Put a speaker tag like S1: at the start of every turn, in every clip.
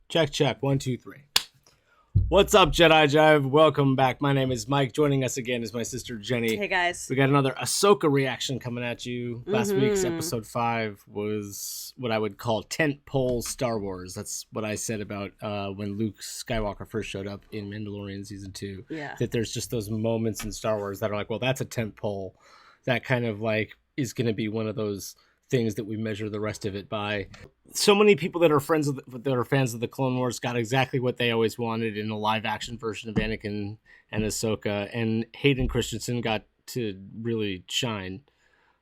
S1: Check, check. 1, 2, 3. What's up, Jedi Jive? Welcome back. My name is Mike. Joining us again is my sister Jenny.
S2: Hey, guys.
S1: We got another Ahsoka reaction coming at you. Last week's episode 5 was what I would call tentpole Star Wars. That's what I said about when Luke Skywalker first showed up in Mandalorian Season 2.
S2: Yeah.
S1: That there's just those moments in Star Wars that are like, well, that's a tentpole. That kind of like is going to be one of those things that we measure the rest of it by. So many people that are fans of the Clone Wars got exactly what they always wanted in a live action version of Anakin and Ahsoka, and Hayden Christensen got to really shine.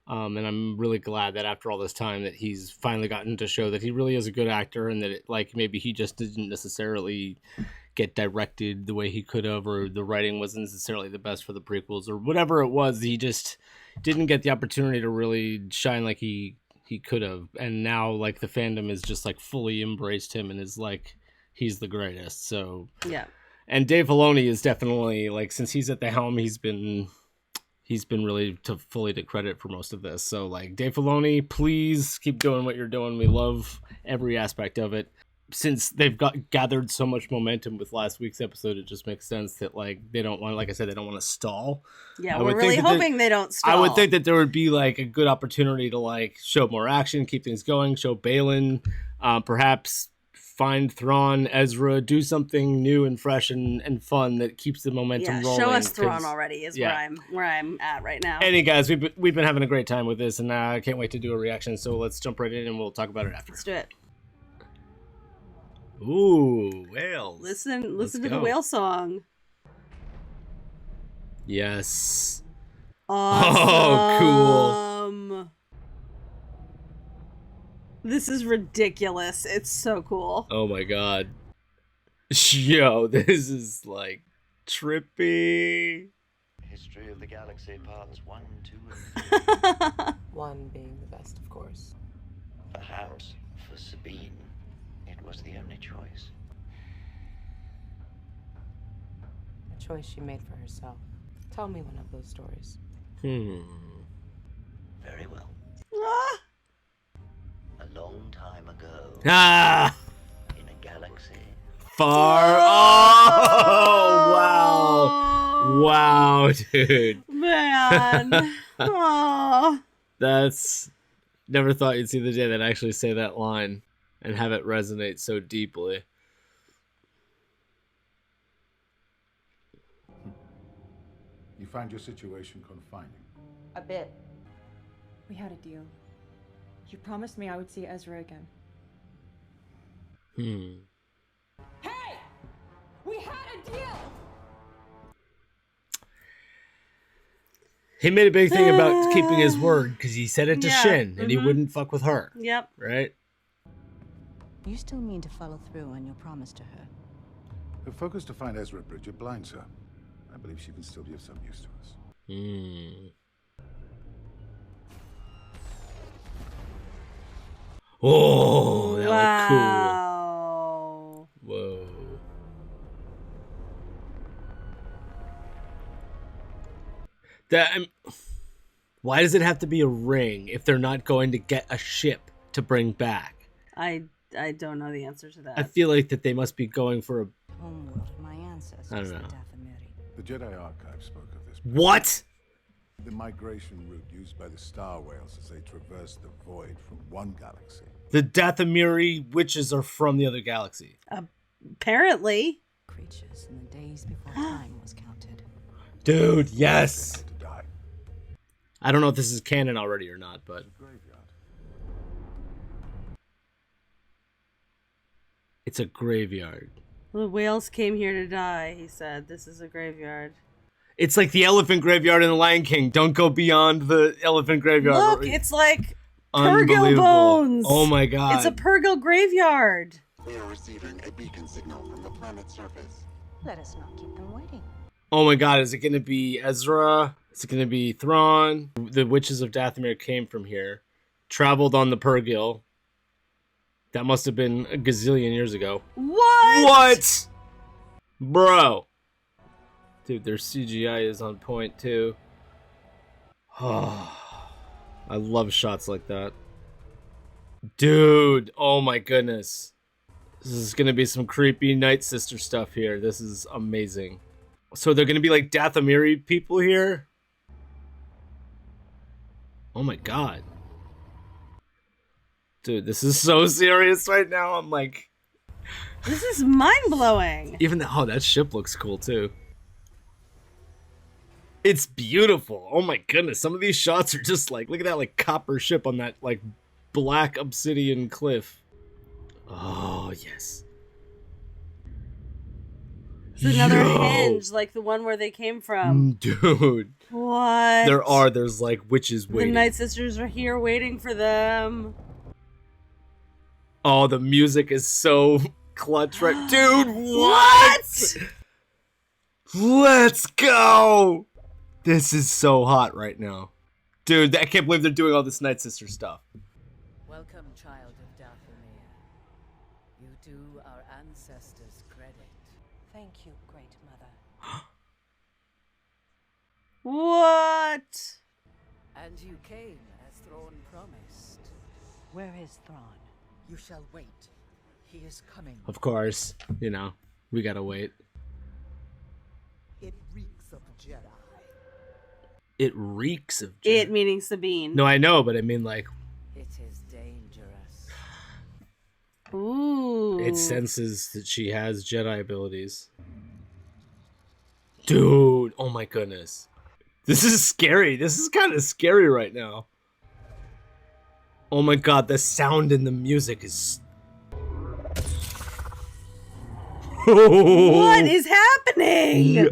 S1: And I'm really glad that after all this time that he's finally gotten to show that he really is a good actor, and that maybe he just didn't necessarily get directed the way he could have, or the writing wasn't necessarily the best for the prequels, or whatever it was. He just didn't get the opportunity to really shine like he could have. And now like the fandom is just like fully embraced him and is like he's the greatest. So
S2: yeah.
S1: And Dave Filoni is definitely like, since he's at the helm, he's been really fully to credit for most of this. So like, Dave Filoni, please keep doing what you're doing. We love every aspect of it. Since they've gathered so much momentum with last week's episode, it just makes sense that like they don't want, like I said, they don't want to stall.
S2: Yeah, we're really hoping they don't stall.
S1: I would think that there would be like a good opportunity to like show more action, keep things going, show Balin, perhaps find Thrawn, Ezra, do something new and fresh and fun that keeps the momentum rolling.
S2: Show us Thrawn already is where I'm at right now.
S1: Anyway, guys, we've been having a great time with this, and I can't wait to do a reaction. So let's jump right in and we'll talk about it after.
S2: Let's do it.
S1: Ooh, whales.
S2: Listen to the whale song.
S1: Yes.
S2: Awesome.
S1: Oh, cool.
S2: This is ridiculous. It's so cool.
S1: Oh my god. Yo, this is like trippy.
S3: History of the Galaxy parts 1, 2, and 3.
S4: 1 being the best, of course.
S3: Perhaps for Sabine, it was the only choice.
S4: A choice she made for herself. Tell me one of those stories.
S3: Very well.
S2: Ah!
S3: A long time ago, in a galaxy
S1: Far. Oh, wow. Wow, dude.
S2: Man. Oh.
S1: That's, never thought you'd see the day that I actually say that line and have it resonate so deeply.
S5: You find your situation confining?
S4: A bit.
S6: We had a deal. You promised me I would see Ezra again.
S4: Hey! We had a deal!
S1: He made a big thing about keeping his word because he said it to Shin and he
S2: Mm-hmm.
S1: wouldn't fuck with her.
S2: Yep.
S1: Right?
S7: You still mean to follow through on your promise to her?
S5: Her focus to find Ezra Bridger blinds her. I believe she can still be of some use to us.
S1: Oh, that
S2: Wow.
S1: looked cool. Whoa. Why does it have to be a ring if they're not going to get a ship to bring back?
S2: I don't know the answer to that.
S1: I feel like that they must be going for a...
S7: Homeworld of my ancestors,
S1: I don't know.
S7: the Dathomiri.
S5: The Jedi Archive spoke of this.
S1: What?
S5: The migration route used by the Star Whales as they traverse the void from one galaxy.
S1: The Dathomiri witches are from the other galaxy.
S2: Apparently.
S7: Creatures in the days before time was counted.
S1: Dude, yes.
S5: To die.
S1: I don't know if this is canon already or not, but
S5: Graveyard.
S1: it's a graveyard.
S2: The whales came here to die, he said. This is a graveyard.
S1: It's like the elephant graveyard in The Lion King. Don't go beyond the elephant graveyard.
S2: Look, it's like
S1: Unbelievable.
S2: Purgil bones.
S1: Oh my god.
S2: It's a Purgil graveyard.
S8: We are receiving a beacon signal from the planet's surface.
S7: Let us not keep them waiting.
S1: Oh my god, is it going to be Ezra? Is it going to be Thrawn? The witches of Dathomir came from here, traveled on the Purgil. That must have been a gazillion years ago. What? Bro. Dude, their CGI is on point too. Oh, I love shots like that. Dude, oh my goodness. This is gonna be some creepy Night Sister stuff here. This is amazing. So they're gonna be like Dathomiri people here? Oh my god. Dude, this is so serious right now. I'm like...
S2: This is mind-blowing.
S1: Even that ship looks cool too. It's beautiful. Oh my goodness. Some of these shots are just like, look at that like copper ship on that like black obsidian cliff. Oh, yes.
S2: It's another hinge, like the one where they came from.
S1: Dude.
S2: What?
S1: There's like witches waiting.
S2: The Night Sisters are here waiting for them.
S1: Oh, the music is so clutch right. Dude, what? Let's go. This is so hot right now. Dude, I can't believe they're doing all this Night Sister stuff.
S9: Welcome, child of Dathomir. You do our ancestors credit.
S4: Thank you, Great Mother.
S2: What?
S9: And you came as thrawn promised.
S7: Where is Thrawn?
S9: You shall wait. He is coming.
S1: Of course, you know, we gotta wait.
S9: It reeks of Jedi.
S1: It reeks of Jedi.
S2: It meaning Sabine.
S1: No, I know, but I mean like...
S9: It is dangerous.
S2: Ooh.
S1: It senses that she has Jedi abilities. Dude, oh my goodness. This is scary. This is kind of scary right now. Oh my god, the sound and the music is...
S2: What is happening?
S1: Yeah.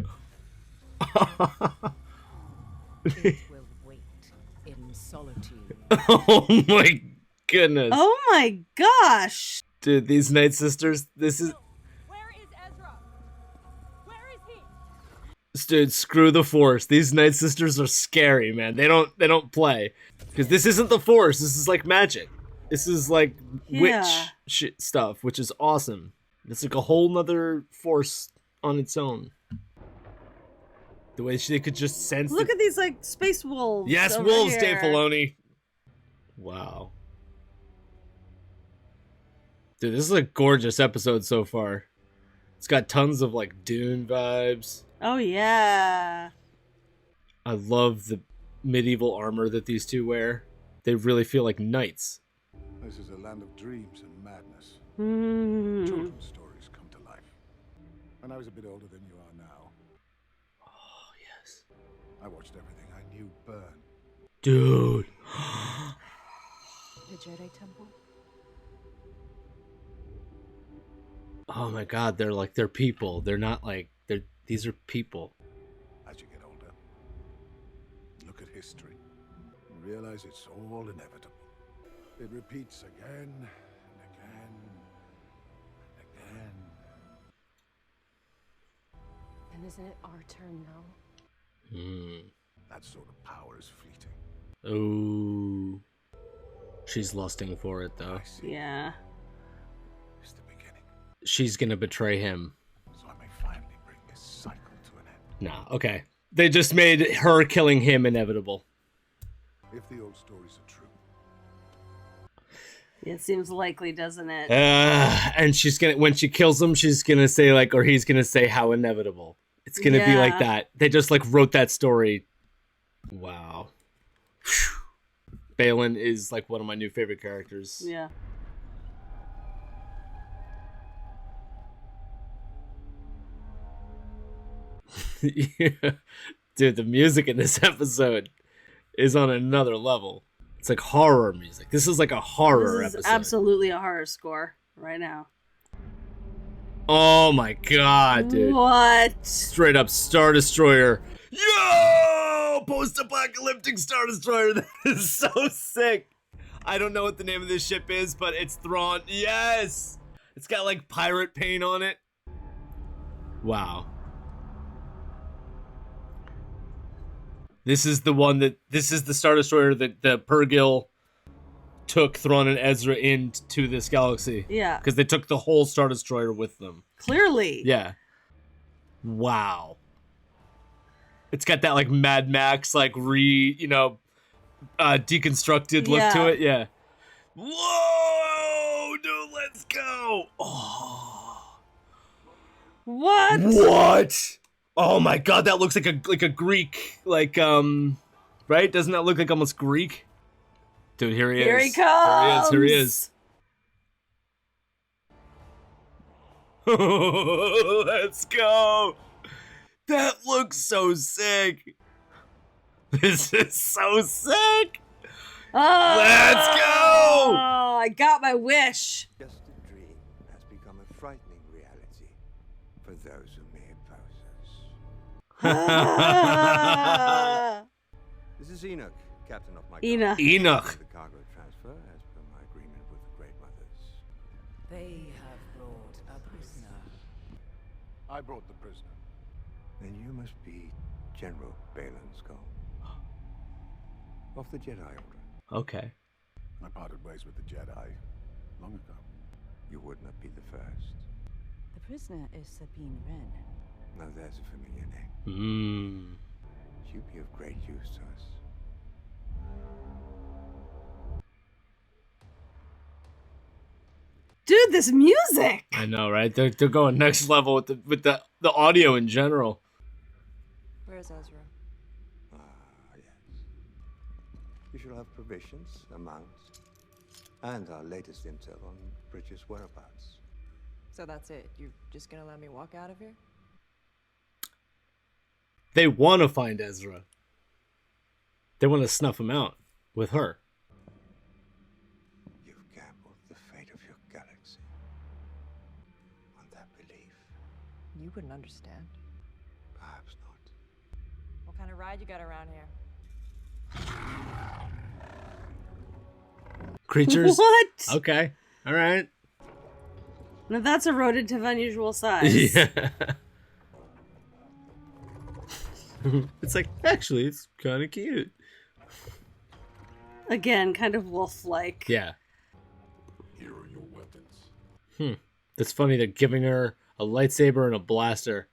S9: It will wait in solitude.
S1: Oh my goodness.
S2: Oh my gosh.
S1: Dude, these Night Sisters, this is...
S6: Where is Ezra? Where is he?
S1: Dude, screw the Force. These Night Sisters are scary, man. They don't play. Because this isn't the Force. This is like magic. This is like witch shit stuff, which is awesome. It's like a whole nother Force on its own. The way they could just sense.
S2: Look at these like space wolves.
S1: Yes,
S2: over
S1: wolves,
S2: here.
S1: Dave Filoni. Wow. Dude, this is a gorgeous episode so far. It's got tons of like Dune vibes.
S2: Oh yeah.
S1: I love the medieval armor that these two wear. They really feel like knights.
S5: This is a land of dreams and madness.
S2: Mm.
S5: Children's stories come to life. When I was a bit older than you are now,
S1: Oh, yes.
S5: I watched everything I knew burn.
S1: Dude.
S4: The Jedi Temple?
S1: Oh my god, they're people. They're not like these are people.
S5: As you get older, look at history and realize it's all inevitable. It repeats again and again and again.
S4: And isn't it our turn now?
S5: That sort of power is fleeting.
S1: Oh. She's lusting for it though.
S5: I see.
S2: Yeah.
S5: It's the beginning,
S1: She's gonna betray him.
S5: so I may finally bring this cycle to an end.
S1: Nah, okay. They just made her killing him inevitable.
S5: If the old stories are true,
S2: It seems likely, doesn't it?
S1: And she's gonna, when she kills him, she's gonna say like, or he's gonna say how inevitable. It's gonna be like
S2: Yeah.
S1: that. They just like wrote that story. Wow. Balin is like one of my new favorite characters.
S2: Yeah.
S1: Dude, the music in this episode is on another level. It's like horror music. This is like a horror
S2: This is
S1: episode.
S2: absolutely a horror score right now.
S1: Oh my god, dude.
S2: What?
S1: Straight up Star Destroyer. Yo! Post-apocalyptic Star Destroyer. That is so sick. I don't know what the name of this ship is, but it's Thrawn. Yes! It's got like pirate paint on it. Wow. This is the one that, this is the Star Destroyer that the Purgil took Thrawn and Ezra into this galaxy.
S2: Yeah.
S1: Because they took the whole Star Destroyer with them.
S2: Clearly.
S1: Yeah. Wow. It's got that like Mad Max, like deconstructed look to
S2: Yeah.
S1: it. Yeah. Whoa! Oh, dude, let's go. Oh.
S2: What?
S1: What? Oh my god, that looks like a Greek, right? Doesn't that look like almost Greek? Dude, here he is.
S2: Here he comes.
S1: Here he is. Let's go. That looks so sick. This is so sick.
S2: Oh,
S1: Let's go.
S2: I got my wish.
S5: Just a dream has become a frightening reality for those who may oppose us. This is Enoch, captain of my
S2: Enoch.
S1: Enoch.
S5: The cargo transfer as per my agreement with the Great Mothers.
S9: They have brought a prisoner.
S5: I brought the prisoner. Then you must be General Balin Skull of the Jedi Order.
S1: Okay.
S5: I parted ways with the Jedi long ago. You would not be the first.
S7: The prisoner is Sabine Wren.
S5: Now there's a familiar name.
S1: Hmm.
S5: She'd be of great use to us.
S2: Dude, this music.
S1: I know, right? They're going next level with the audio in general.
S4: Where's Ezra?
S5: Ah, yes. You shall have provisions, amounts, and our latest intel on Bridget's whereabouts.
S4: So that's it? You're just gonna let me walk out of here?
S1: They want to find Ezra. They want to snuff him out with her.
S5: You've gambled the fate of your galaxy on that belief.
S4: You wouldn't understand.
S5: Perhaps not.
S4: What kind of ride you got around here?
S1: Creatures?
S2: What?
S1: Okay. All right.
S2: Now that's a rodent of unusual size.
S1: Yeah. It's like, actually, it's kind of cute.
S2: Again, kind of wolf-like.
S1: Yeah.
S5: Here are your weapons.
S1: That's funny. They're giving her a lightsaber and a blaster.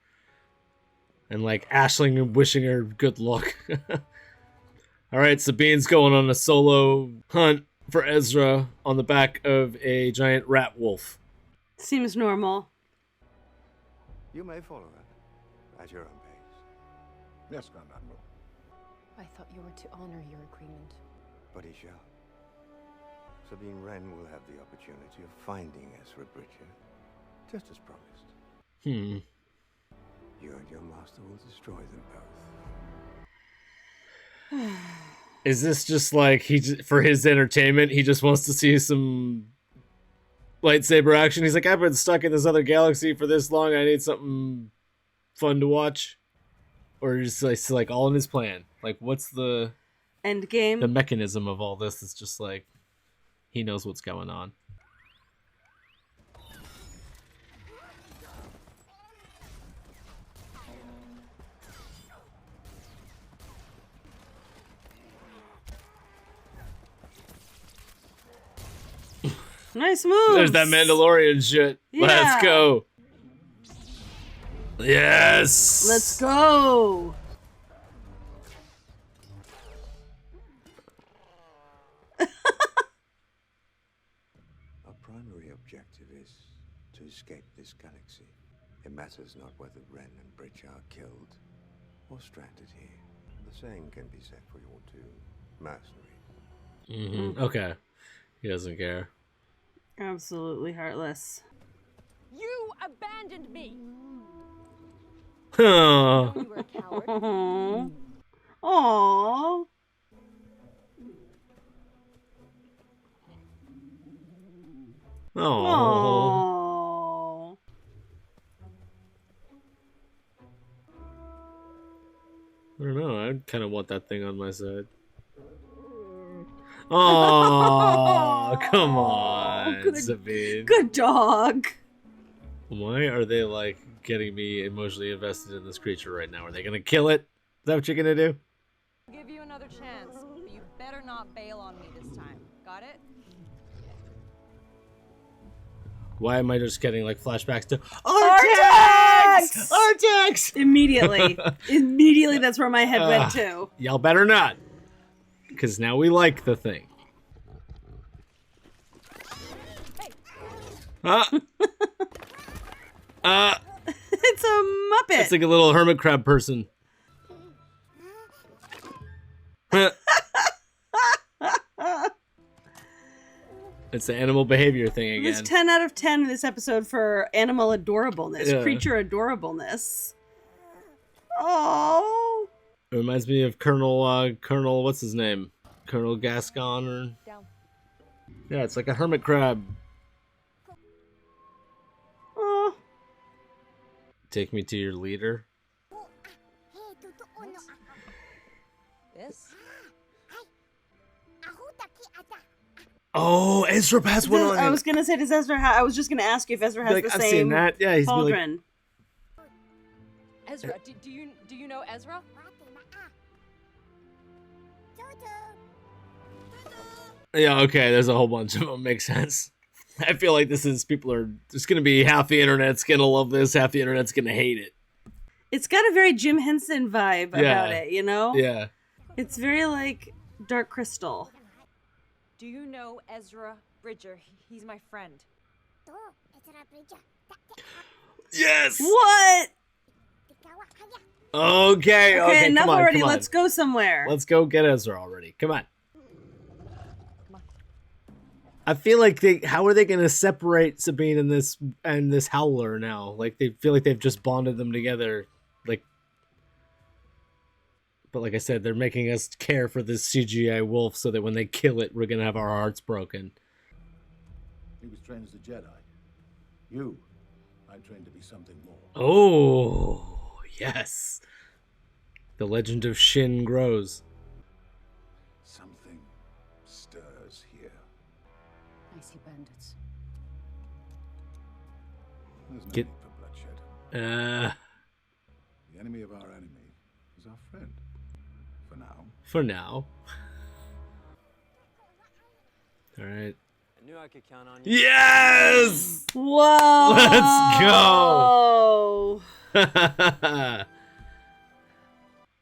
S1: And like Aisling wishing her good luck. All right, Sabine's going on a solo hunt for Ezra on the back of a giant rat wolf.
S2: Seems normal.
S5: You may follow her at your own pace. Yes, Grand Admiral.
S4: I thought you were to honor your agreement.
S5: But he shall. Sabine Wren will have the opportunity of finding Ezra Bridger, just as promised. You and your master will destroy them both.
S1: Is this just like for his entertainment? He just wants to see some lightsaber action. He's like, I've been stuck in this other galaxy for this long. I need something fun to watch. Or is it like all in his plan? Like, what's the
S2: End game.
S1: the mechanism of all this? It's just like he knows what's going on.
S2: Nice move.
S1: There's that Mandalorian shit.
S2: Yeah.
S1: Let's go. Yes.
S2: Let's go.
S5: Our primary objective is to escape this galaxy. It matters not whether Wren and Bridger are killed or stranded here. The same can be said for your two mercenaries.
S1: Okay. He doesn't care.
S2: Absolutely heartless.
S10: You abandoned me.
S1: Oh.
S10: You were a coward.
S2: Aww. Aww.
S1: Oh.
S2: Aww.
S1: I don't know. I kind of want that thing on my side. Oh, come on,
S2: Good-
S1: Sabine.
S2: Good dog.
S1: Why are they like getting me emotionally invested in this creature right now? Are they gonna kill it? Is that what you're gonna do?
S10: I'll give you another chance, but you better not bail on me this time. Got it?
S1: Why am I just getting like flashbacks to
S2: Artax!
S1: Artax!
S2: Immediately. Immediately, that's where my head went to.
S1: Y'all better not, because now we like the thing.
S2: It's a Muppet.
S1: It's like a little hermit crab person. It's the animal behavior thing again.
S2: It's 10 out of 10 in this episode for animal adorableness,
S1: Yeah.
S2: creature adorableness. Oh.
S1: It reminds me of Colonel, what's his name? Colonel Gascon or...
S10: Down.
S1: Yeah, it's like a hermit crab.
S2: Oh.
S1: Take me to your leader.
S10: This?
S1: Oh, Ezra has one on
S2: I
S1: him.
S2: was gonna say, does Ezra I was just gonna ask you if Ezra has
S1: Like,
S2: the
S1: I've
S2: same
S1: seen that. Yeah, he's like,
S2: pauldron.
S10: Ezra, do you know Ezra?
S1: yeah, okay, there's a whole bunch of them. Makes sense. I feel like people are, there's gonna be half the internet's gonna love this, half the internet's gonna hate it.
S2: It's got a very Jim Henson vibe about it, you know?
S1: Yeah.
S2: It's very like Dark Crystal.
S10: Do you know Ezra Bridger? He's my friend.
S1: Yes!
S2: What?
S1: Okay,
S2: Okay, enough
S1: come on,
S2: already.
S1: come on.
S2: Let's go somewhere.
S1: Let's go get Ezra already. Come on. I feel like how are they going to separate Sabine and this Howler now? Like, they feel like they've just bonded them together. Like, but like I said, they're making us care for this CGI wolf so that when they kill it, we're going to have our hearts broken.
S5: He was trained as a Jedi. You, I trained to be something more.
S1: Oh, yes. The legend of Shin grows.
S5: Something stirs here.
S7: I see bandits.
S5: There's no
S1: Get-
S5: need for bloodshed. The enemy of our enemy is our friend. For now.
S1: For now. All right.
S11: I knew I could count on you.
S1: Yes!
S2: Whoa!
S1: Let's go!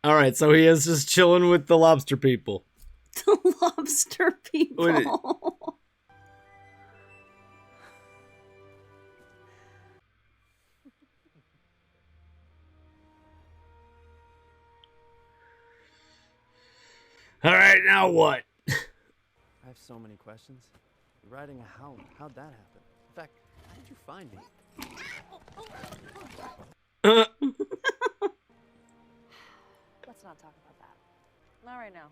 S1: All right, so he is just chilling with the lobster people.
S2: The lobster people.
S1: Wait. All right, now what?
S11: I have so many questions. You're riding a hound. How'd that happen? In fact, how did you find me?
S10: Let's not talk about that. Not right now.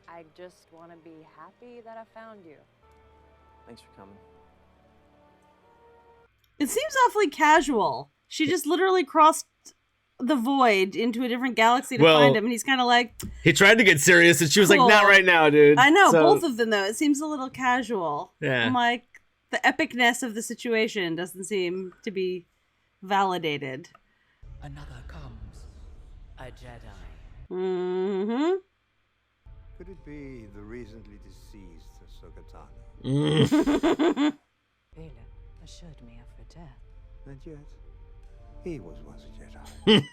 S10: I just want to be happy that I found you.
S11: Thanks for coming.
S2: It seems awfully casual. She just literally crossed the void into a different galaxy to find him, and he's kind of like...
S1: He tried to get serious, and she was
S2: Cool.
S1: like, not right now, dude.
S2: I know,
S1: So-
S2: both of them, though. It seems a little casual.
S1: Yeah.
S2: I'm like, the epicness of the situation doesn't seem to be validated.
S9: Another comes. A Jedi.
S2: Mm-hmm.
S12: Could it be the recently deceased Ahsoka Tano?
S7: Vela assured me of her death.
S12: And yet, he was once a Jedi.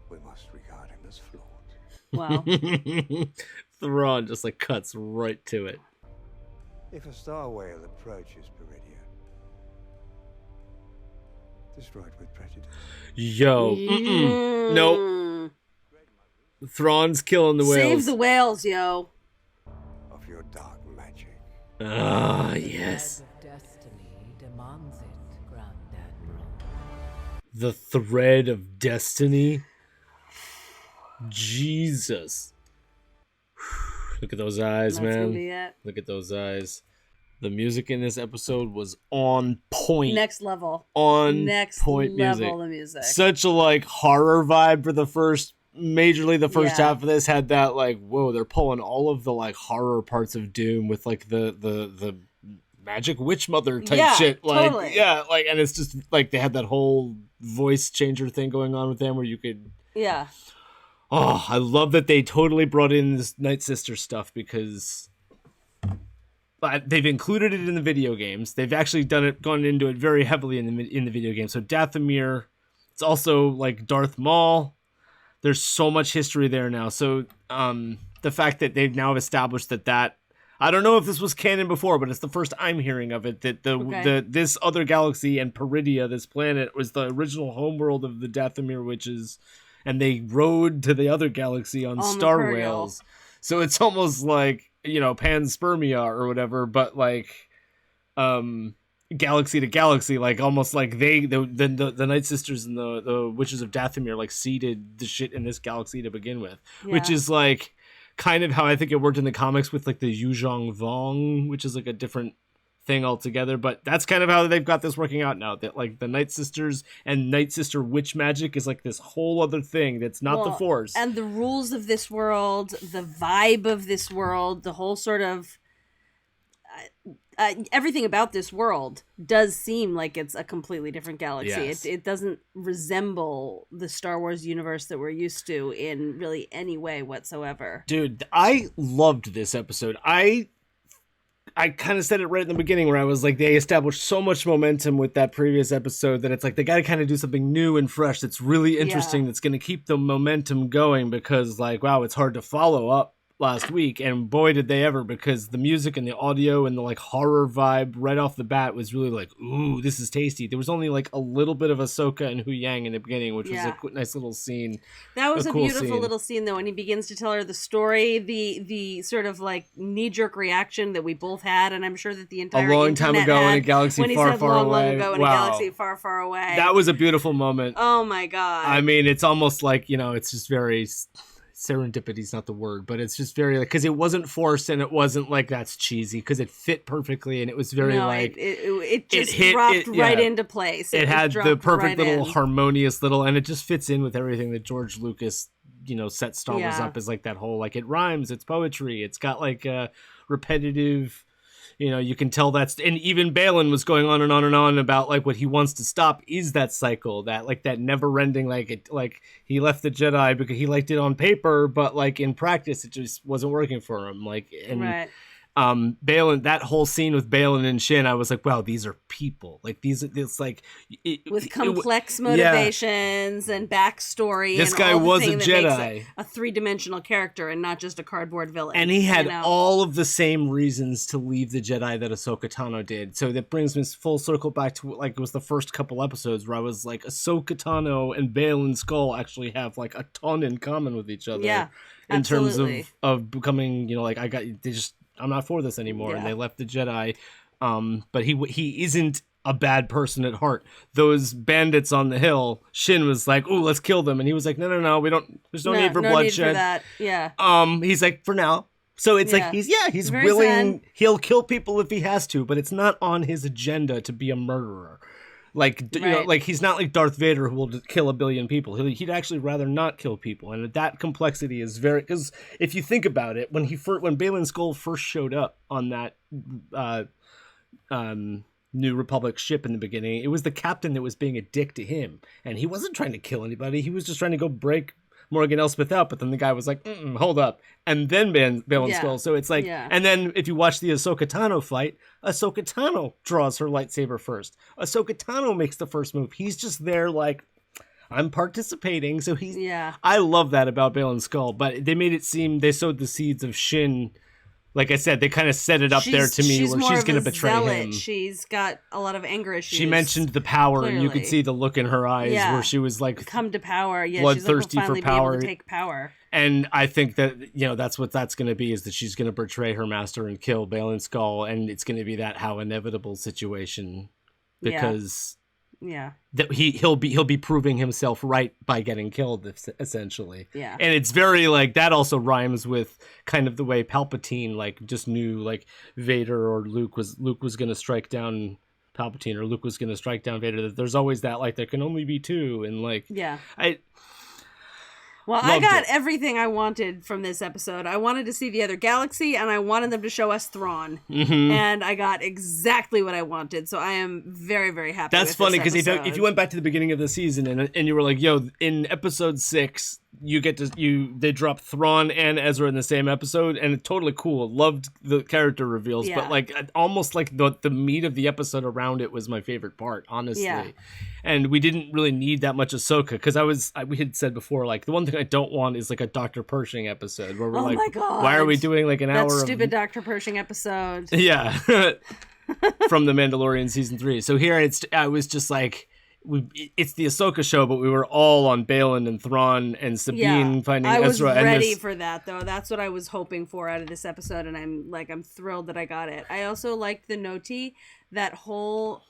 S12: We must regard him as flawed.
S2: Wow.
S1: Thrawn just like cuts right to it.
S12: If a star whale approaches Peridia, destroyed with prejudice.
S1: Yo, nope. Thrawn's killing the whales.
S2: Save the whales, yo.
S12: Of your dark magic.
S1: Ah, yes.
S9: The thread of destiny demands it, Grand Admiral.
S1: The thread of destiny. Jesus. Look at those eyes,
S2: That's gonna
S1: man.
S2: be it.
S1: Look at those eyes. The music in this episode was on point.
S2: Next level.
S1: On
S2: Next
S1: point
S2: level
S1: music.
S2: of music.
S1: Such a like horror vibe for the first, majorly the first
S2: Yeah.
S1: half of this had that like, whoa, they're pulling all of the like horror parts of Doom with like the magic witch mother type
S2: Yeah,
S1: shit. Like,
S2: totally.
S1: yeah, like, and it's just like they had that whole voice changer thing going on with them where you could.
S2: Yeah.
S1: Oh, I love that they totally brought in this Night Sister stuff because they've included it in the video games. They've actually gone into it very heavily in the video game. So Dathomir, it's also like Darth Maul. There's so much history there now. So the fact that they've now established that I don't know if this was canon before, but it's the first I'm hearing of it, that this other galaxy and Peridia, this planet, was the original homeworld of the Dathomir witches, and they rode to the other galaxy on star whales. So it's almost like, panspermia or whatever, but like galaxy to galaxy, like almost like the Night Sisters and the Witches of Dathomir like seeded the shit in this galaxy to begin with, which is like kind of how I think it worked in the comics with like the Yuzhong Vong, which is like a different thing altogether. But that's kind of how they've got this working out now, that like the Night Sisters and Night Sister witch magic is like this whole other thing that's not the Force.
S2: And the rules of this world, the vibe of this world, the whole sort of everything about this world does seem like it's a completely different galaxy.
S1: Yes.
S2: It doesn't resemble the Star Wars universe that we're used to in really any way whatsoever.
S1: Dude, I loved this episode. I kind of said it right in the beginning where I was like, they established so much momentum with that previous episode that it's like they got to kind of do something new and fresh that's really interesting, that's going to keep the momentum going, because like, wow, it's hard to follow up last week, and boy did they ever, because the music and the audio and the like horror vibe right off the bat was really like, ooh, this is tasty. There was only like a little bit of Ahsoka and Hu Yang in the beginning, which was a nice little scene.
S2: That was a
S1: cool
S2: beautiful
S1: scene.
S2: little scene, though, when he begins to tell her the story, the sort of like knee-jerk reaction that we both had, and I'm sure that the entire
S1: a long time ago in a galaxy
S2: when he
S1: far,
S2: said
S1: far
S2: long,
S1: away.
S2: long ago in a galaxy far, far away.
S1: That was a beautiful moment.
S2: Oh my god.
S1: I mean, it's almost like, it's just very serendipity is not the word, but it's just very like, because it wasn't forced and it wasn't like that's cheesy, because it fit perfectly, and it was very
S2: it just dropped right into place.
S1: It had the perfect little harmonious little, and it just fits in with everything that George Lucas set Star Wars up as, like that whole like it rhymes, it's poetry, it's got like a repetitive, you can tell that's, and even Balin was going on and on and on about like what he wants to stop is that cycle, that like that never ending, like it, like he left the Jedi because he liked it on paper, but like in practice it just wasn't working for him. Like, and Balin, that whole scene with Balin and Shin, I was like, wow, these are people. Like it's like
S2: with complex motivations and backstory.
S1: This
S2: and
S1: guy
S2: all the
S1: was a
S2: thing that
S1: Jedi,
S2: makes a three-dimensional character and not just a cardboard villain.
S1: and he had all of the same reasons to leave the Jedi that Ahsoka Tano did. So that brings me full circle back to like it was the first couple episodes where I was like, Ahsoka Tano and Balin Skull actually have like a ton in common with each other.
S2: Yeah,
S1: in
S2: absolutely.
S1: terms of becoming, like I'm not for this anymore, and they left the Jedi. But he isn't a bad person at heart. Those bandits on the hill, Shin was like, "Ooh, let's kill them," and he was like, "No, we don't. There's no need for bloodshed."
S2: Need for that. Yeah.
S1: He's like, for now. So it's like he's willing.
S2: Zen.
S1: He'll kill people if he has to, but it's not on his agenda to be a murderer. Like, like he's not like Darth Vader who will kill a billion people. He'd actually rather not kill people, and that complexity is very, because if you think about it, when Balin Skull first showed up on that New Republic ship in the beginning, it was the captain that was being a dick to him, and he wasn't trying to kill anybody. He was just trying to go break Morgan Elsbeth out, but then the guy was like, hold up, and then Balin Skull. So it's like, and then if you watch the Ahsoka Tano fight, Ahsoka Tano draws her lightsaber first. Ahsoka Tano makes the first move. He's just there like, I'm participating. So I love that about Balin Skull, but they made it seem they sowed the seeds of Shin. Like I said, they kind of set it up there to me where she's going to betray him.
S2: She's got a lot of anger issues.
S1: She mentioned the power, and you could see the look in her eyes where she was like,
S2: come to power. Yeah,
S1: bloodthirsty
S2: she's like,
S1: for power.
S2: Be able to take power.
S1: And I think that, that's what that's going to be, is that she's going to betray her master and kill Balin Skull, and it's going to be that how inevitable situation, because that he'll be proving himself right by getting killed, essentially.
S2: Yeah.
S1: And it's very like that also rhymes with kind of the way Palpatine like just knew like Vader or Luke was going to strike down Palpatine, or Luke was going to strike down Vader. That there's always that like there can only be two, and like
S2: I got everything I wanted from this episode. I wanted to see the other galaxy, and I wanted them to show us Thrawn. And I got exactly what I wanted, so I am very, very happy.
S1: That's funny, because if you went back to the beginning of the season and you were like, yo, in episode 6, they drop Thrawn and Ezra in the same episode, and it's totally cool. Loved the character reveals, but like almost like the meat of the episode around it was my favorite part, honestly.
S2: Yeah.
S1: And we didn't really need that much Ahsoka, because we had said before, like the one thing I don't want is like a Dr. Pershing episode where we're like,
S2: my God.
S1: why are we doing like an hour
S2: that
S1: of
S2: stupid Dr. Pershing episode?
S1: Yeah. From The Mandalorian season 3. So here I was just like, it's the Ahsoka show, but we were all on Balin and Thrawn and Sabine finding Ezra.
S2: I was ready for that, though. That's what I was hoping for out of this episode, and I'm thrilled that I got it. I also liked the Noti. That whole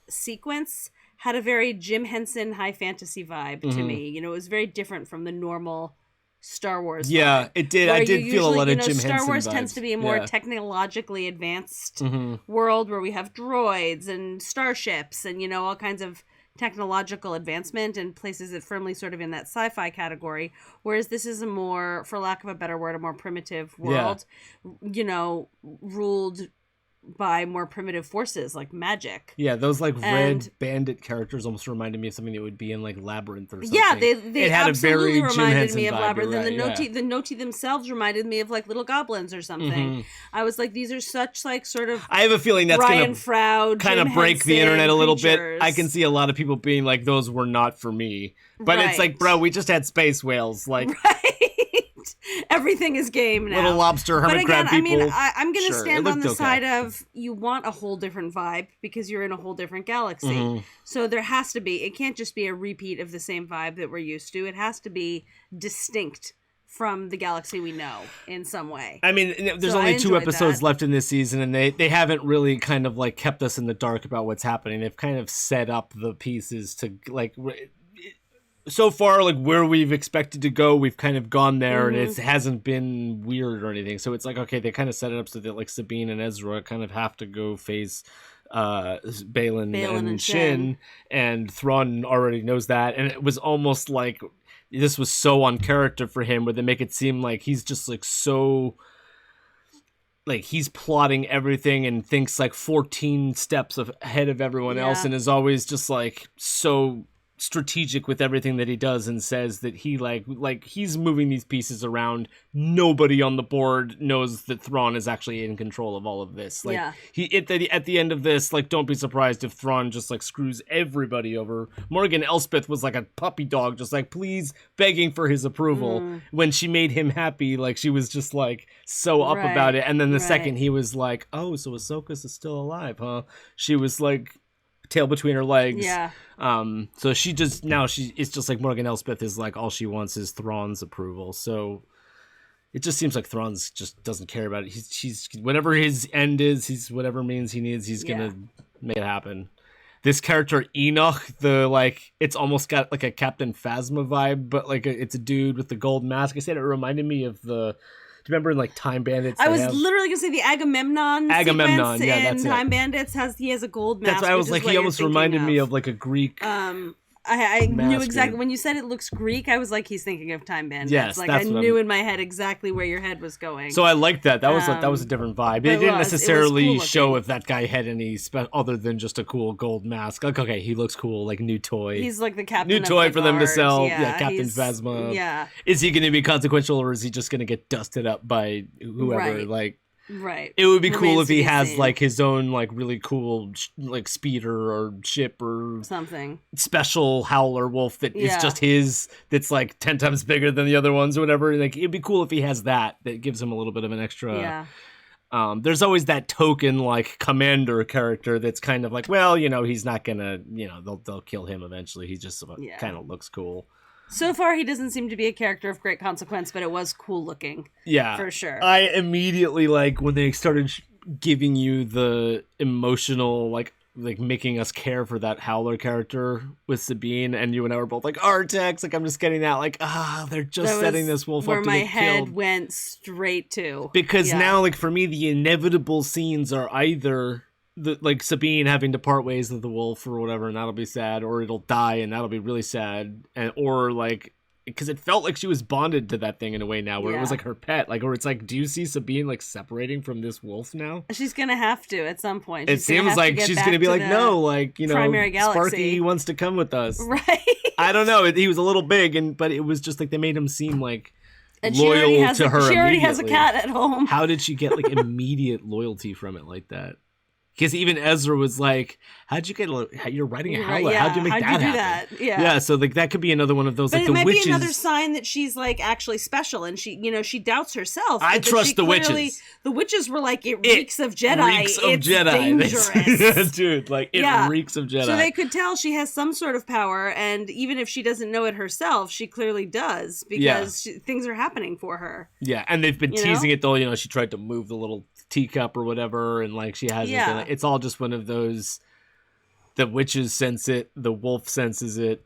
S2: sequence had a very Jim Henson high fantasy vibe to me. You know, it was very different from the normal Star Wars vibe,
S1: it did. I did feel a lot of Jim Henson
S2: Star Wars
S1: vibes.
S2: Tends to be a more technologically advanced world where we have droids and starships and, you know, all kinds of technological advancement, and places it firmly sort of in that sci-fi category, whereas this is a more, for lack of a better word, a more primitive world, you know, ruled by more primitive forces like magic.
S1: Yeah, those like red bandit characters almost reminded me of something that would be in like Labyrinth or something.
S2: Yeah, they
S1: it had
S2: absolutely
S1: a very
S2: reminded me of
S1: vibe,
S2: Labyrinth,
S1: right,
S2: and the Noti themselves reminded me of like little goblins or something. I was like, these are such like sort of.
S1: I have a feeling that's
S2: Brian Froud,
S1: kind of
S2: Jim
S1: break
S2: Henson
S1: the internet a little
S2: creatures.
S1: bit. I can see a lot of people being like, those were not for me. But it's like, bro, we just had space whales. Like,
S2: everything is game now.
S1: Little lobster hermit crab people.
S2: I mean, I'm going to stand on the
S1: okay.
S2: side of you want a whole different vibe because you're in a whole different galaxy. So there has to be. It can't just be a repeat of the same vibe that we're used to. It has to be distinct from the galaxy we know in some way.
S1: I mean, there's only 2 episodes left in this season, and they haven't really kind of like kept us in the dark about what's happening. They've kind of set up the pieces to like. So far, like where we've expected to go, we've kind of gone there, and it hasn't been weird or anything. So it's like, okay, they kind of set it up so that like Sabine and Ezra kind of have to go face Balin and Shin, and Thrawn already knows that, and it was almost like this was so on character for him, where they make it seem like he's just like so. Like he's plotting everything and thinks like 14 steps ahead of everyone else, and is always just like so strategic with everything that he does, and says that he like he's moving these pieces around. Nobody on the board knows that Thrawn is actually in control of all of this. Like he at the end of this, like, don't be surprised if Thrawn just like screws everybody over. Morgan Elspeth was like a puppy dog, just like please begging for his approval. When she made him happy, like she was just like so up about it. And then the second he was like, oh, so Ahsoka's is still alive, huh? She was like tail between her legs. So she just it's just like Morgan Elspeth is like all she wants is Thrawn's approval. So it just seems like Thrawn's just doesn't care about it. He's whatever his end is, he's whatever means he needs, he's gonna make it happen. This character Enoch, it's almost got like a Captain Phasma vibe, but like it's a dude with the gold mask. I said it reminded me of the. Do you remember in like Time Bandits?
S2: I was literally gonna say the Agamemnon sequence in Time Bandits he has a gold mask.
S1: That's why I was like, he almost reminded me of like a Greek.
S2: I knew exactly when you said it looks Greek. I was like, he's thinking of Time Bandits.
S1: Yes,
S2: like I knew in my head exactly where your head was going.
S1: So I liked that. That was a different vibe. It didn't necessarily show if that guy had any other than just a cool gold mask. Like, okay, he looks cool. Like new toy.
S2: He's like the captain.
S1: New toy for them to sell.
S2: Yeah,
S1: Captain Phasma.
S2: Yeah.
S1: Is he going to be consequential, or is he just going to get dusted up by whoever?
S2: Right.
S1: It would be cool if he has like his own like really cool like speeder or ship or
S2: something
S1: special howler wolf that is just his, that's like 10 times bigger than the other ones or whatever. Like it'd be cool if he has that gives him a little bit of an extra. There's always that token like commander character that's kind of like, well, you know, he's not gonna, you know, they'll kill him eventually. He just kind of looks cool.
S2: So far, he doesn't seem to be a character of great consequence, but it was cool looking.
S1: Yeah.
S2: For sure.
S1: I immediately, like, when they started giving you the emotional, like making us care for that Howler character with Sabine, and you and I were both like, Artex, like, I'm just getting that, like, they're just setting this wolf up to get killed.
S2: Where my head went straight to.
S1: Because now, like, for me, the inevitable scenes are either like Sabine having to part ways with the wolf or whatever, and that'll be sad, or it'll die and that'll be really sad, or like because it felt like she was bonded to that thing in a way now, where it was
S2: Yeah.
S1: like her pet, like, where it's like, do you see Sabine like separating from this wolf now?
S2: She's gonna have to at some point.
S1: It seems like she's gonna be like, no, like, you know,
S2: primary galaxy.
S1: Sparky wants to come with us.
S2: Right.
S1: I don't know. He was a little big, but it was just like they made him seem like
S2: And
S1: loyal to her.
S2: She already has a
S1: immediately.
S2: cat at home.
S1: How did she get like immediate loyalty from it like that? Because even Ezra was like, "How'd you get? You're riding a howler. How'd you make that happen?"
S2: Yeah.
S1: So like that could be another one of those.
S2: But
S1: like
S2: it
S1: the
S2: might
S1: witches.
S2: be another sign that she's like actually special, and she, you know, she doubts herself.
S1: I
S2: but that
S1: trust
S2: she
S1: the
S2: clearly-
S1: witches.
S2: The witches were like, it reeks of Jedi.
S1: Reeks of
S2: it's
S1: Jedi.
S2: dangerous.
S1: Dude, like it reeks of Jedi.
S2: So they could tell she has some sort of power, and even if she doesn't know it herself, she clearly does because things are happening for her.
S1: Yeah, and they've been
S2: You
S1: teasing
S2: know?
S1: it though. You know, she tried to move the little teacup or whatever, and like she hasn't.
S2: Yeah.
S1: Been, it's all just one of those. The witches sense it. The wolf senses it.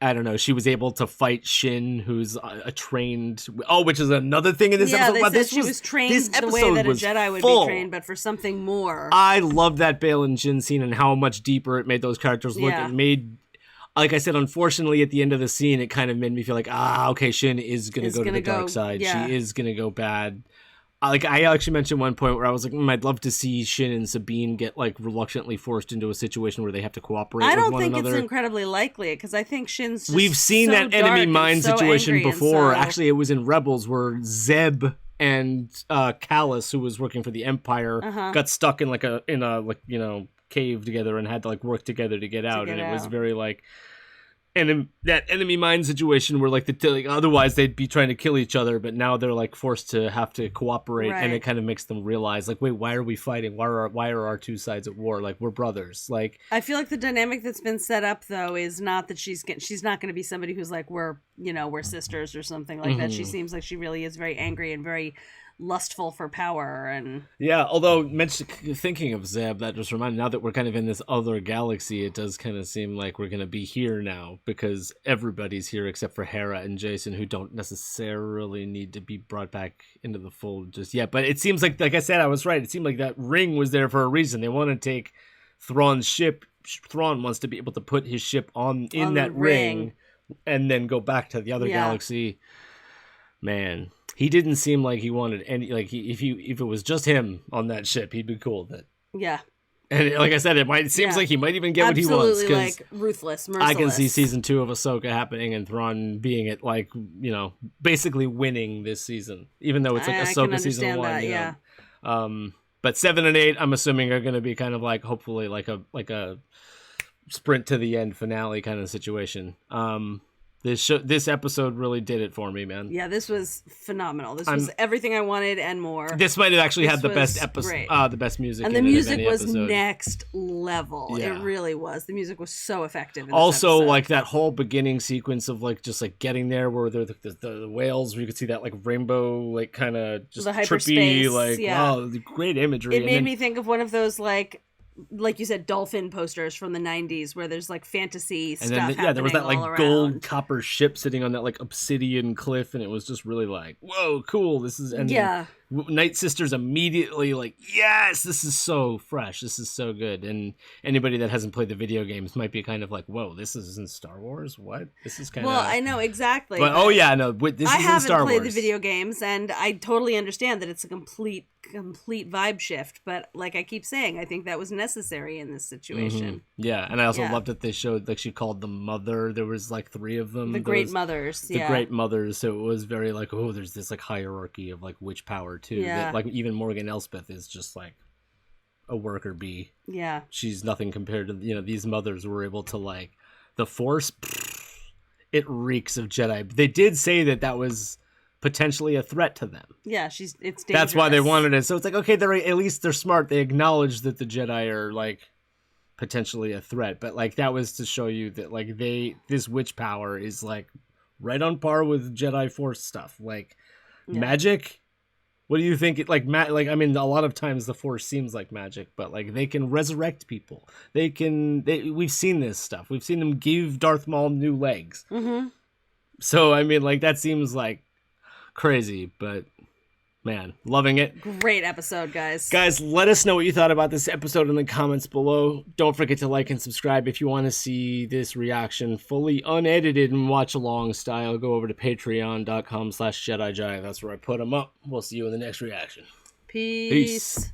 S1: I don't know. She was able to fight Shin, who's a trained. Oh, which is another thing in this episode.
S2: They
S1: Wow,
S2: said
S1: this
S2: she was trained
S1: this
S2: the way
S1: episode
S2: that a
S1: was
S2: Jedi would
S1: full.
S2: be trained, but for something more.
S1: I love that Bale and Shin scene and how much deeper it made those characters look.
S2: Yeah.
S1: It made, like I said, unfortunately, at the end of the scene, it kind of made me feel like, okay, Shin is going to go to the dark side.
S2: yeah.
S1: She is going to go bad. Like I actually mentioned one point where I was like, I'd love to see Shin and Sabine get like reluctantly forced into a situation where they have to cooperate.
S2: I
S1: with
S2: don't
S1: one
S2: think
S1: another.
S2: it's incredibly likely because I think Shin's. Just
S1: We've seen
S2: so
S1: that
S2: dark
S1: enemy
S2: and
S1: mine
S2: so
S1: situation
S2: angry and
S1: before.
S2: so-
S1: Actually, it was in Rebels where Zeb and Callus, who was working for the Empire, got stuck in a cave together and had to like work together to get out.
S2: get
S1: And it was
S2: out.
S1: very like. And that enemy mine situation where like otherwise they'd be trying to kill each other, but now they're like forced to have to cooperate, and it
S2: Right.
S1: kind of makes them realize like, wait, why are we fighting? Why are our two sides at war? Like we're brothers. Like
S2: I feel like the dynamic that's been set up though is not that she's not going to be somebody who's like we're sisters or something like that. She seems like she really is very angry and very lustful for power and
S1: yeah. Although thinking of Zeb, that just reminded me, now that we're kind of in this other galaxy, it does kind of seem like we're going to be here now because everybody's here except for Hera and Jason, who don't necessarily need to be brought back into the fold just yet. But it seems like I said, I was right. It seemed like that ring was there for a reason. They want to take Thrawn's ship. Thrawn wants to be able to put his ship on that ring and then go back to the other galaxy. Man, he didn't seem like he wanted any. Like if it was just him on that ship, he'd be cool with it.
S2: yeah.
S1: And like I said, it seems like he might even get what he wants.
S2: Absolutely, like ruthless, merciless.
S1: I can see season 2 of Ahsoka happening and Thrawn being it, like, you know, basically winning this season, even though it's like
S2: I
S1: Ahsoka
S2: can
S1: season
S2: understand
S1: 1.
S2: that,
S1: you
S2: yeah.
S1: know. But 7 and 8, I'm assuming, are going to be kind of like hopefully like a sprint to the end finale kind of situation. This episode really did it for me, man.
S2: Yeah, this was phenomenal. This was everything I wanted and more.
S1: This might have actually had the
S2: was
S1: best episode,
S2: great.
S1: the best music.
S2: And the
S1: in it of
S2: music
S1: any
S2: was
S1: episode.
S2: next level.
S1: Yeah.
S2: It really was. The music was so effective. In this
S1: Also,
S2: episode.
S1: like that whole beginning sequence of like just like getting there, where they're the whales, where you could see that like rainbow, like kind of just
S2: The
S1: trippy,
S2: hyperspace,
S1: like
S2: yeah.
S1: wow, great imagery.
S2: It
S1: And
S2: made
S1: then-
S2: me think of one of those like you said, dolphin posters from the 90s where there's like fantasy
S1: And
S2: stuff
S1: then there was that
S2: happening
S1: like
S2: all
S1: gold
S2: around.
S1: copper ship sitting on that like obsidian cliff, and it was just really like, whoa, cool. This is and
S2: Yeah.
S1: Night Sisters immediately like, yes, this is so fresh. This is so good. And anybody that hasn't played the video games might be kind of like, whoa, this is in Star Wars? What? This is kind of.
S2: Well, I know exactly.
S1: But oh yeah, no, this
S2: I
S1: is in
S2: haven't
S1: Star
S2: played
S1: Wars.
S2: the video games, and I totally understand that it's a complete vibe shift. But like I keep saying, I think that was necessary in this situation.
S1: Mhm. Yeah, and I also
S2: Yeah.
S1: loved that they showed like she called them mother. There was like 3 of them.
S2: The
S1: There
S2: Great
S1: was
S2: Mothers.
S1: The
S2: Yeah.
S1: Great Mothers. So it was very like, oh, there's this like hierarchy of like witch power too.
S2: Yeah.
S1: That, like even Morgan Elspeth is just like a worker bee.
S2: Yeah.
S1: She's nothing compared to these mothers were able to like the Force. It reeks of Jedi. They did say that was potentially a threat to them.
S2: Yeah, it's dangerous.
S1: That's why they wanted it. So it's like, okay, at least they're smart. They acknowledge that the Jedi are like potentially a threat, but like that was to show you that like this witch power is like right on par with Jedi Force stuff. Like magic. What do you think? Like I mean, a lot of times the Force seems like magic, but like they can resurrect people. We've seen this stuff. We've seen them give Darth Maul new legs.
S2: Mm-hmm.
S1: So I mean, like that seems like crazy, but Man, loving it.
S2: Great episode, guys.
S1: Guys, let us know what you thought about this episode in the comments below. Don't forget to like and subscribe if you want to see this reaction fully unedited and watch along style. Go over to patreon.com/JediJai. That's where I put them up. We'll see you in the next reaction.
S2: Peace.